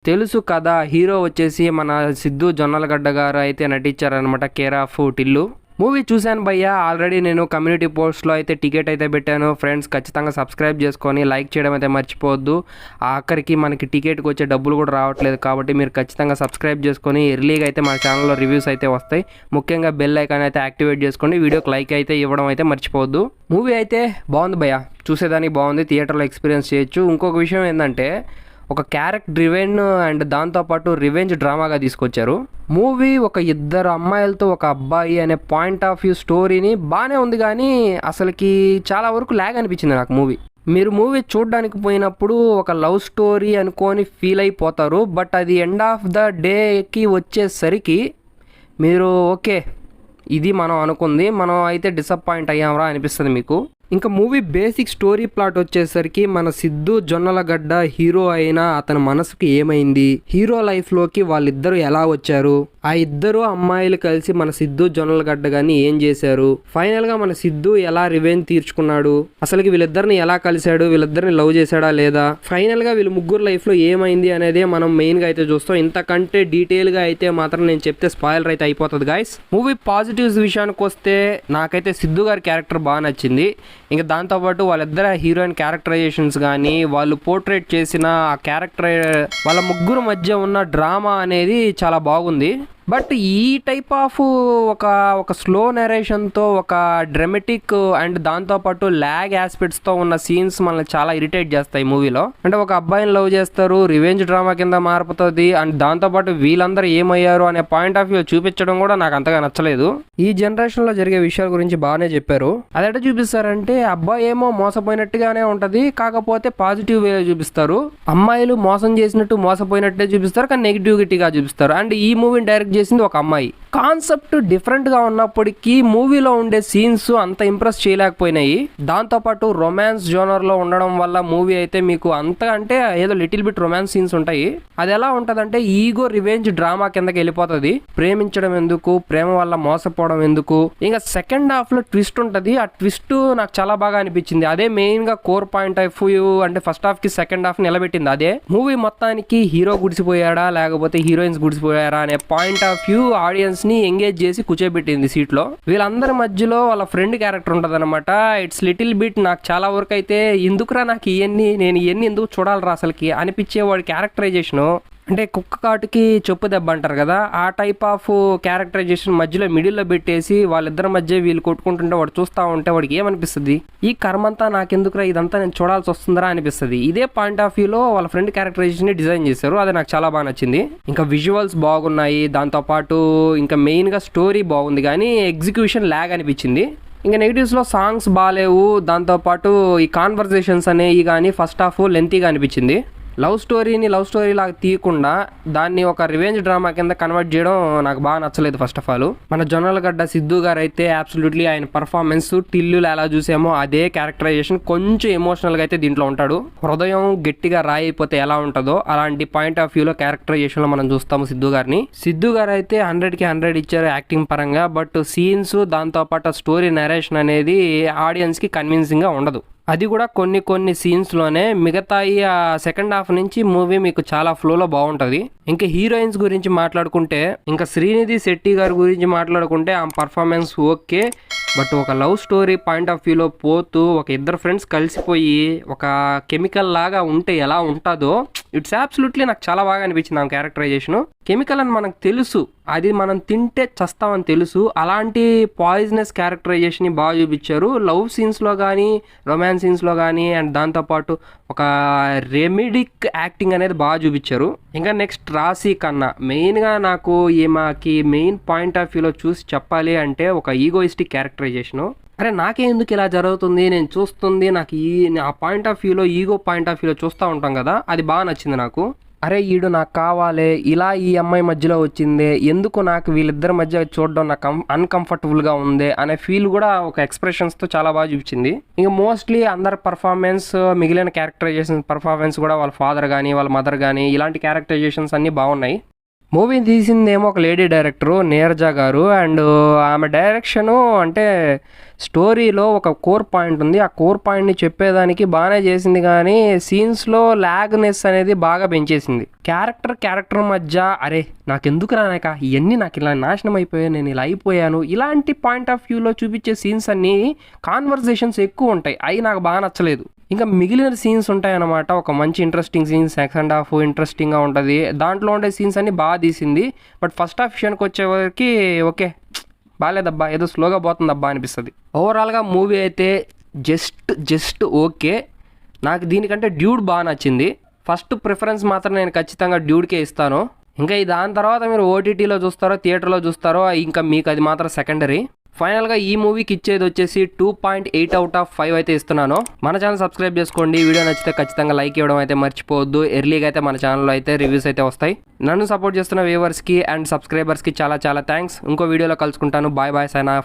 తెలుసు కదా, హీరో వచ్చేసి మన సిద్ధు జొన్నలగడ్డ గారు అయితే నటించారనమాట, కేర్ ఆఫ్ టిల్లు. మూవీ చూశాను భయ్య, ఆల్రెడీ నేను కమ్యూనిటీ పోస్ట్లో అయితే టికెట్ అయితే పెట్టాను. ఫ్రెండ్స్ ఖచ్చితంగా సబ్స్క్రైబ్ చేసుకొని లైక్ చేయడం అయితే మర్చిపోవద్దు. ఆఖరికి మనకి టికెట్కి వచ్చే డబ్బులు కూడా రావట్లేదు, కాబట్టి మీరు ఖచ్చితంగా సబ్స్క్రైబ్ చేసుకొని ఎర్లీగా అయితే మన ఛానల్లో రివ్యూస్ అయితే వస్తాయి. ముఖ్యంగా బెల్ ఐకాన్ అయితే యాక్టివేట్ చేసుకోండి. వీడియోకి లైక్ అయితే ఇవ్వడం అయితే మర్చిపోవద్దు. మూవీ అయితే బాగుంది భయ్య, చూసేదానికి బాగుంది, థియేటర్లో ఎక్స్పీరియన్స్ చేయొచ్చు. ఇంకొక విషయం ఏంటంటే ఒక క్యారెక్టర్ డ్రివెన్ అండ్ దాంతోపాటు రివెంజ్ డ్రామాగా తీసుకొచ్చారు. మూవీ ఒక ఇద్దరు అమ్మాయిలతో ఒక అబ్బాయి అనే పాయింట్ ఆఫ్ వ్యూ స్టోరీని బాగానే ఉంది, కానీ అసలుకి చాలా వరకు ల్యాగ్ అనిపించింది నాకు మూవీ. మీరు మూవీ చూడడానికి పోయినప్పుడు ఒక లవ్ స్టోరీ అనుకొని ఫీల్ అయిపోతారు, బట్ అది ఎండ్ ఆఫ్ ద డేకి వచ్చేసరికి మీరు ఓకే ఇది మనం అనుకుంది, మనం అయితే డిసప్పాయింట్ అయ్యామరా అనిపిస్తుంది మీకు. ఇంకా మూవీ బేసిక్ స్టోరీ ప్లాట్ వచ్చేసరికి మన సిద్ధు జొన్నలగడ్డ హీరో అయినా అతని మనసుకి ఏమైంది, హీరో లైఫ్లోకి వాళ్ళిద్దరూ ఎలా వచ్చారు, ఆ ఇద్దరు అమ్మాయిలు కలిసి మన సిద్ధు జొన్నలగడ్డ గారిని ఏం చేశారు, ఫైనల్గా మన సిద్ధు ఎలా రివెంజ్ తీర్చుకున్నాడు, అసలుకి వీళ్ళిద్దరిని ఎలా కలిశాడు, వీళ్ళిద్దరిని లవ్ చేశాడా లేదా, ఫైనల్గా వీళ్ళు ముగ్గురు లైఫ్లో ఏమైంది అనేదే మనం మెయిన్గా అయితే చూస్తాం. ఇంతకంటే డీటెయిల్గా అయితే మాత్రం నేను చెప్తే స్పాయిలర్ అయితే అయిపోతుంది గాయస్. మూవీ పాజిటివ్స్ విషయానికి వస్తే నాకైతే సిద్ధు గారి క్యారెక్టర్ బాగా నచ్చింది. ఇంకా దాంతోపాటు వాళ్ళిద్దరు హీరోయిన్ క్యారెక్టరైజేషన్స్ కానీ వాళ్ళు పోర్ట్రేట్ చేసిన ఆ క్యారెక్టర్, వాళ్ళ ముగ్గురు మధ్య ఉన్న డ్రామా అనేది చాలా బాగుంది. బట్ ఈ టైప్ ఆఫ్ ఒక స్లో నరేషన్తో ఒక డ్రామాటిక్ అండ్ దాంతోపాటు ల్యాగ్ ఆస్పెక్ట్స్తో ఉన్న సీన్స్ మనల్ని చాలా ఇరిటేట్ చేస్తాయి మూవీలో. అంటే ఒక అబ్బాయిని లవ్ చేస్తారు, రివెంజ్ డ్రామా కింద మారుతుంది, అండ్ దాంతోపాటు వీళ్ళందరూ ఏమయ్యారు అనే పాయింట్ ఆఫ్ వ్యూ చూపించడం కూడా నాకు అంతగా నచ్చలేదు. ఈ జనరేషన్లో జరిగే విషయాల గురించి బాగానే చెప్పారు. అదెట చూపిస్తారంటే అబ్బాయి ఏమో మోసపోయినట్టుగానే ఉంటుంది, కాకపోతే పాజిటివ్ వే చూపిస్తారు. అమ్మాయిలు మోసం చేసినట్టు మోసపోయినట్టే చూపిస్తారు, కానీ నెగిటివిటీగా చూపిస్తారు. అండ్ ఈ మూవీని డైరెక్ట్ చేసింది ఒక అమ్మాయి. కాన్సెప్ట్ డిఫరెంట్గా ఉన్నప్పటికీ మూవీలో ఉండే సీన్స్ అంత ఇంప్రెస్ చేయలేకపోయినాయి. దాంతోపాటు రొమాన్స్ జోనర్లో ఉండడం వల్ల మూవీ అయితే మీకు అంత అంటే ఏదో లిటిల్ బిట్ రొమాన్స్ సీన్స్ ఉంటాయి. అది ఎలా ఉంటుందంటే ఈగో రివెంజ్ డ్రామా కిందకి వెళ్ళిపోతుంది. ప్రేమించడం ఎందుకు, ప్రేమ వల్ల మోసపోవడం ఎందుకు. ఇంకా సెకండ్ హాఫ్లో ట్విస్ట్ ఉంటుంది, ఆ ట్విస్ట్ నాకు చాలా బాగా అనిపించింది. అదే మెయిన్గా కోర్ పాయింట్ ఆఫ్ వ్యూ. అంటే ఫస్ట్ హాఫ్కి సెకండ్ హాఫ్ నిలబెట్టింది అదే. మూవీ మొత్తానికి హీరో గుడిసిపోయాడా లేకపోతే హీరోయిన్స్ గుడిసిపోయారా అనే పాయింట్ ఆఫ్ వ్యూ ఆడియన్స్ ని ఎంగేజ్ చేసి కూర్చోబెట్టింది సీట్ లో. వీళ్ళందరి మధ్యలో వాళ్ళ ఫ్రెండ్ క్యారెక్టర్ ఉంటుంది అనమాట. ఇట్స్ లిటిల్ బిట్ నాకు చాలా వరకు అయితే ఎందుకురా నాకు నేను ఇవన్నీ ఎందుకు చూడాలరా అసలుకి అనిపించే వాడి క్యారెక్టరైజేషన్. అంటే కుక్క కాటుకి చెప్పు దెబ్బ అంటారు కదా, ఆ టైప్ ఆఫ్ క్యారెక్టరైజేషన్ మధ్యలో మిడిల్లో పెట్టేసి వాళ్ళిద్దరి మధ్య వీళ్ళు కొట్టుకుంటుంటే వాడు చూస్తూ ఉంటే వాడికి ఏమనిపిస్తుంది, ఈ కర్మంతా నాకెందుకురా, ఇదంతా నేను చూడాల్సి వస్తుందా అనిపిస్తుంది. ఇదే పాయింట్ ఆఫ్ వ్యూలో వాళ్ళ ఫ్రెండ్ క్యారెక్టరైజేషన్ డిజైన్ చేశారు, అది నాకు చాలా బాగా నచ్చింది. ఇంకా విజువల్స్ బాగున్నాయి, దాంతోపాటు ఇంకా మెయిన్గా స్టోరీ బాగుంది, కానీ ఎగ్జిక్యూషన్ ల్యాగ్ అనిపించింది. ఇంకా నెగిటివ్స్లో సాంగ్స్ బాగాలేవు, దాంతోపాటు ఈ కాన్వర్జేషన్స్ అనేవి కానీ ఫస్ట్ హాఫ్ లెంతీగా అనిపించింది. లవ్ స్టోరీని లవ్ స్టోరీ లాగా తీయకుండా దాన్ని ఒక రివెంజ్ డ్రామా కింద కన్వర్ట్ చేయడం నాకు బాగా నచ్చలేదు. ఫస్ట్ ఆఫ్ ఆల్ మన జొన్నలగడ్డ సిద్ధు గారు అయితే అబ్సల్యూట్లీ ఆయన పర్ఫార్మెన్స్ టిల్లు ఎలా చూసామో అదే క్యారెక్టరైజేషన్, కొంచెం ఎమోషనల్గా అయితే దీంట్లో ఉంటాడు. హృదయం గట్టిగా రాయి అయిపోతే ఎలా ఉంటుందో అలాంటి పాయింట్ ఆఫ్ వ్యూలో క్యారెక్టరైజేషన్లో మనం చూస్తాము సిద్ధు గారిని. సిద్ధు గారు అయితే 100కి 100 ఇచ్చారు యాక్టింగ్ పరంగా, బట్ సీన్స్ దాంతోపాటు స్టోరీ నరేషన్ అనేది ఆడియన్స్కి కన్విన్సింగ్గా ఉండదు. అది కూడా కొన్ని సీన్స్లోనే. మిగతాయి ఆ సెకండ్ హాఫ్ నుంచి మూవీ మీకు చాలా ఫ్లోలో బాగుంటుంది. ఇంకా హీరోయిన్స్ గురించి మాట్లాడుకుంటే, ఇంకా శ్రీనిధి శెట్టి గారి గురించి మాట్లాడుకుంటే ఆ పర్ఫార్మెన్స్ ఓకే, బట్ ఒక లవ్ స్టోరీ పాయింట్ ఆఫ్ వ్యూలో పోతూ ఒక ఇద్దరు ఫ్రెండ్స్ కలిసిపోయి ఒక కెమికల్ లాగా ఉంటే ఎలా ఉంటుందో ఇట్స్ అబ్సల్యూట్లీ నాకు చాలా బాగా అనిపించింది. ఆ క్యారెక్టరైజేషన్ కెమికల్ అని మనకు తెలుసు, అది మనం తింటే చస్తామని తెలుసు, అలాంటి పాయిజనస్ క్యారెక్టరైజేషన్ బాగా చూపించారు. లవ్ సీన్స్లో కానీ రొమాన్స్ సీన్స్లో కానీ అండ్ దాంతోపాటు ఒక రెమిడిక్ యాక్టింగ్ అనేది బాగా చూపించారు. ఇంకా నెక్స్ట్ రాశి ఖన్నా, మెయిన్గా నాకు ఈమెకి మెయిన్ పాయింట్ ఆఫ్ వ్యూలో చూసి చెప్పాలి అంటే ఒక ఈగోయిస్టిక్ క్యారెక్టరైజేషను. అరే నాకే ఎందుకు ఇలా జరుగుతుంది, నేను చూస్తుంది నాకు ఆ పాయింట్ ఆఫ్ వ్యూలో ఈగో పాయింట్ ఆఫ్ వ్యూలో చూస్తూ ఉంటాం కదా, అది బాగా నచ్చింది నాకు. అరే ఈడు నాకు కావాలి, ఇలా ఈ అమ్మాయి మధ్యలో వచ్చిందే, ఎందుకు నాకు వీళ్ళిద్దరి మధ్య చూడడం నాకు అన్కంఫర్టబుల్గా ఉంది అనే ఫీల్ కూడా ఒక ఎక్స్ప్రెషన్స్తో చాలా బాగా చూపించింది. ఇంకా మోస్ట్లీ అందరి పర్ఫార్మెన్స్, మిగిలిన క్యారెక్టరైజేషన్ పర్ఫార్మెన్స్ కూడా వాళ్ళ ఫాదర్ కానీ వాళ్ళ మదర్ కానీ ఇలాంటి క్యారెక్టరైజేషన్స్ అన్నీ బాగున్నాయి. మూవీ తీసిందేమో ఒక లేడీ డైరెక్టరు నీరజ గారు. అండ్ ఆమె డైరెక్షను అంటే స్టోరీలో ఒక కోర్ పాయింట్ ఉంది. ఆ కోర్ పాయింట్ని చెప్పేదానికి బాగానే చేసింది, కానీ సీన్స్లో ల్యాగ్నెస్ అనేది బాగా పెంచేసింది. క్యారెక్టర్ మధ్య అరే నాకెందుకు రానాక ఇవన్నీ నాకు ఇలా నాశనం అయిపోయాయి, నేను ఇలా అయిపోయాను, ఇలాంటి పాయింట్ ఆఫ్ వ్యూలో చూపించే సీన్స్ అన్నీ కాన్వర్జేషన్స్ ఎక్కువ ఉంటాయి. అవి నాకు బాగా నచ్చలేదు. ఇంకా మిగిలిన సీన్స్ ఉంటాయన్నమాట, ఒక మంచి ఇంట్రెస్టింగ్ సీన్స్, సెకండ్ హాఫ్ ఇంట్రెస్టింగ్గా ఉంటుంది. దాంట్లో ఉండే సీన్స్ అన్ని బాగా తీసింది. బట్ ఫస్ట్ హాఫ్ విషయానికి వచ్చేవరకు ఓకే బాగాలేదబ్బా, ఏదో స్లోగా పోతుందబ్బా అనిపిస్తుంది. ఓవరాల్గా మూవీ అయితే జస్ట్ ఓకే. నాకు దీనికంటే డ్యూడ్ బాగా నచ్చింది. ఫస్ట్ ప్రిఫరెన్స్ మాత్రం నేను ఖచ్చితంగా డ్యూడ్కే ఇస్తాను. ఇంకా దాని తర్వాత మీరు ఓటీటీలో చూస్తారో థియేటర్లో చూస్తారో ఇంకా మీకు అది మాత్రం సెకండరీ. ఫైనల్గా ఈ మూవీకి ఇచ్చేది వచ్చేసి 2.8 out of 5 అయితే ఇస్తున్నాను. మన ఛానల్ సబ్స్క్రైబ్ చేసుకోండి. వీడియో నచ్చితే ఖచ్చితంగా లైక్ ఇవ్వడం అయితే మర్చిపోవద్దు. ఎర్లీగా అయితే మన ఛానల్లో అయితే రివ్యూస్ అయితే వస్తాయి. నన్ను సపోర్ట్ చేస్తున్న వ్యూవర్స్కి అండ్ సబ్స్క్రైబర్స్కి చాలా థ్యాంక్స్. ఇంకో వీడియోలో కలుసుకుంటాను. Bye sign of.